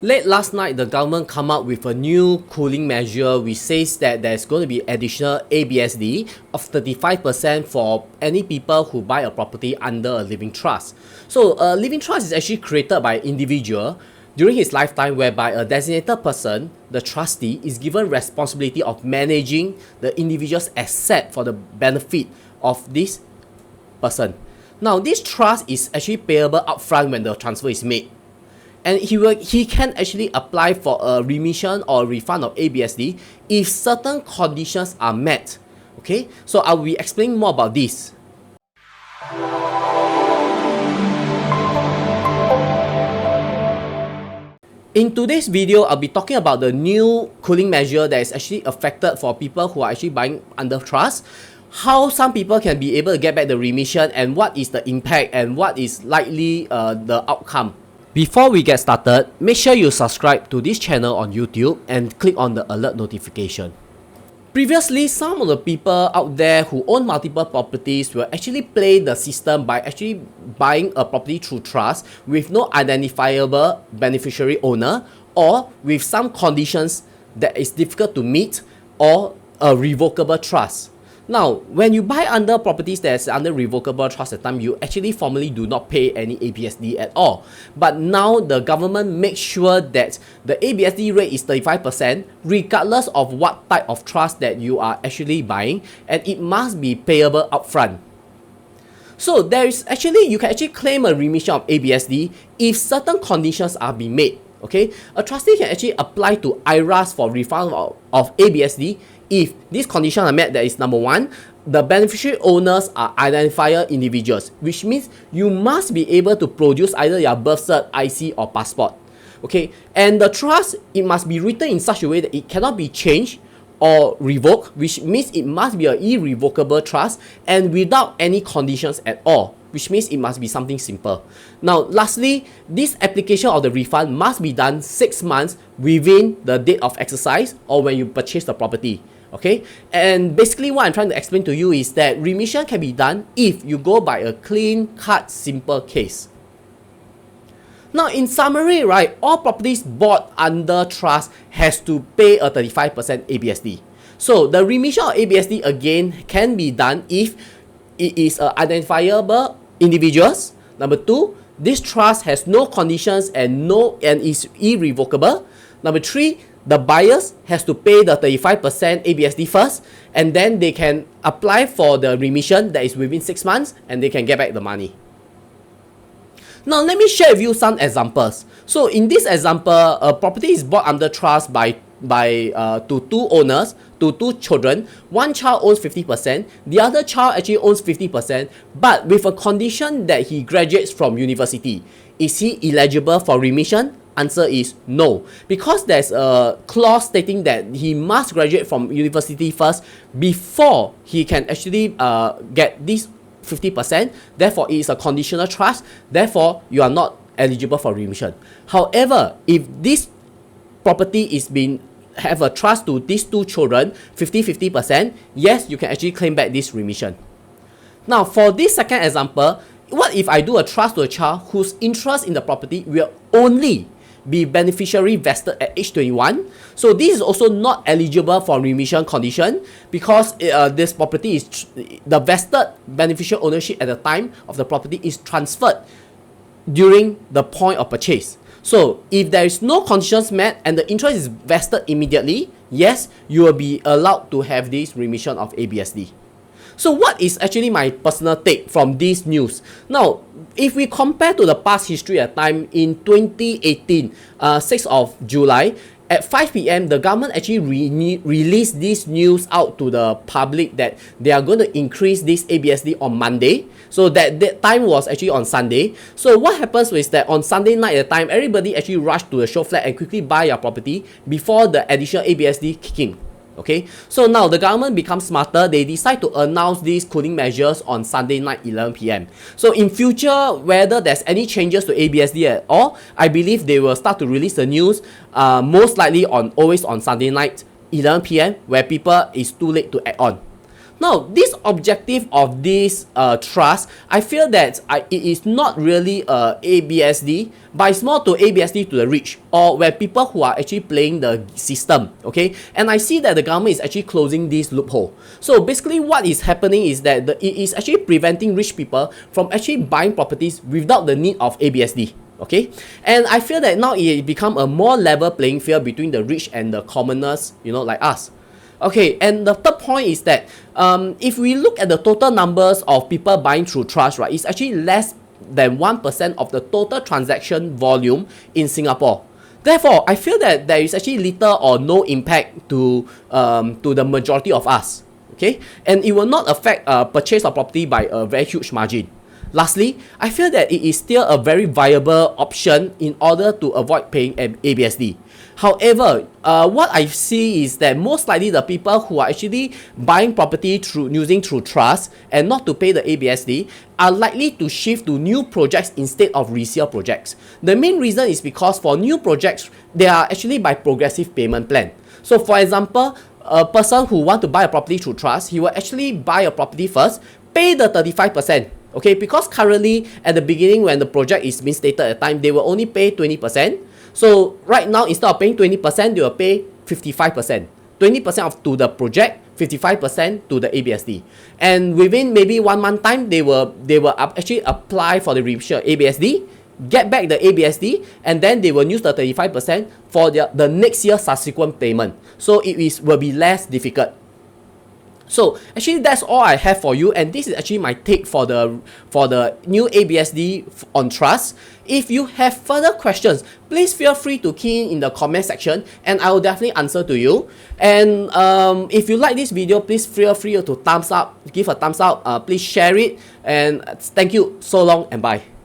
Late last night, the government come up with a new cooling measure which says that there's going to be additional ABSD of 35% for any people who buy a property under a living trust. So a living trust is actually created by an individual during his lifetime whereby a designated person, the trustee, is given responsibility of managing the individual's asset for the benefit of this person. Now, this trust is actually payable upfront when the transfer is made. And he can actually apply for a remission or refund of ABSD if certain conditions are met. Okay, so I will be explaining more about this. In today's video, I'll be talking about the new cooling measure that is actually affected for people who are actually buying under trust, how some people can be able to get back the remission, and what is the impact and what is likely the outcome. Before we get started, make sure you subscribe to this channel on YouTube and click on the alert notification. Previously, some of the people out there who own multiple properties will actually play the system by actually buying a property through trust with no identifiable beneficiary owner or with some conditions that is difficult to meet or a revocable trust. Now, when you buy under properties that's under revocable trust at time, you actually formally do not pay any ABSD at all. But now the government makes sure that the ABSD rate is 35% regardless of what type of trust that you are actually buying, and it must be payable upfront. So there is actually, you can actually claim a remission of ABSD if certain conditions are being made. Okay, a trustee can actually apply to IRAS for refund of ABSD if these conditions are met. That is, number one, the beneficiary owners are identifier individuals, which means you must be able to produce either your birth cert, IC, or passport. Okay, and the trust, it must be written in such a way that it cannot be changed or revoked, which means it must be an irrevocable trust and without any conditions at all, which means it must be something simple. Now, lastly, this application of the refund must be done 6 months within the date of exercise or when you purchase the property. Okay, and basically what I'm trying to explain to you is that remission can be done if you go by a clean cut simple case. Now, in summary, right, all properties bought under trust has to pay a 35% ABSD. So the remission of ABSD again can be done if it is identifiable individuals. Number two, this trust has no conditions and is irrevocable. Number three, the buyers has to pay the 35% ABSD first, and then they can apply for the remission that is within 6 months, and they can get back the money. Now, let me share with you some examples. So in this example, a property is bought under trust to two owners, to two children. One child owns 50%, the other child actually owns 50%, but with a condition that he graduates from university. Is he eligible for remission? Answer is no, because there's a clause stating that he must graduate from university first before he can actually get this 50%. Therefore, it is a conditional trust. Therefore, you are not eligible for remission. However, if this property is have a trust to these two children, 50%, yes, you can actually claim back this remission. Now, for this second example, what if I do a trust to a child whose interest in the property will only be beneficiary vested at age 21? So this is also not eligible for remission condition because this property is the vested beneficial ownership at the time of the property is transferred during the point of purchase. So if there is no conditions met and the interest is vested immediately, yes, you will be allowed to have this remission of ABSD. So what is actually my personal take from this news? Now, if we compare to the past history at time in 2018, 6th of July, at 5 p.m, the government actually released this news out to the public that they are going to increase this ABSD on Monday. So that time was actually on Sunday. So what happens is that on Sunday night at the time, everybody actually rushed to the show flat and quickly buy your property before the additional ABSD kicking. Okay, so now the government becomes smarter. They decide to announce these cooling measures on Sunday night 11 p.m. So in future, whether there's any changes to ABSD at all, I believe they will start to release the news most likely always on Sunday night 11 p.m. where people is too late to add on. Now, this objective of this trust, I feel that it is not really ABSD, but it's more to ABSD to the rich, or where people who are actually playing the system, okay? And I see that the government is actually closing this loophole. So basically what is happening is that it is actually preventing rich people from actually buying properties without the need of ABSD. Okay, and I feel that now it become a more level playing field between the rich and the commoners, you know, like us. Okay, and the third point is that if we look at the total numbers of people buying through trust, right, it's actually less than 1% of the total transaction volume in Singapore. Therefore, I feel that there is actually little or no impact to the majority of us. Okay, and it will not affect purchase of property by a very huge margin. Lastly, I feel that it is still a very viable option in order to avoid paying ABSD. However, what I see is that most likely the people who are actually buying property using trust and not to pay the ABSD are likely to shift to new projects instead of resale projects. The main reason is because for new projects, they are actually by progressive payment plan. So for example, a person who want to buy a property through trust, he will actually buy a property first, pay the 35%. Okay, because currently at the beginning when the project is being stated at the time, they will only pay 20%. So right now, instead of paying 20%, they will pay 55%. 20% to the project, 55% to the ABSD. And within maybe 1 month time, they will actually apply for the remission ABSD, get back the ABSD, and then they will use the 35% for the next year subsequent payment. So will be less difficult. So actually that's all I have for you, and this is actually my take for the new ABSD on trust. If you have further questions, please feel free to key in the comment section and I will definitely answer to you. And if you like this video, please feel free to give a thumbs up, please share it, and thank you so long and bye.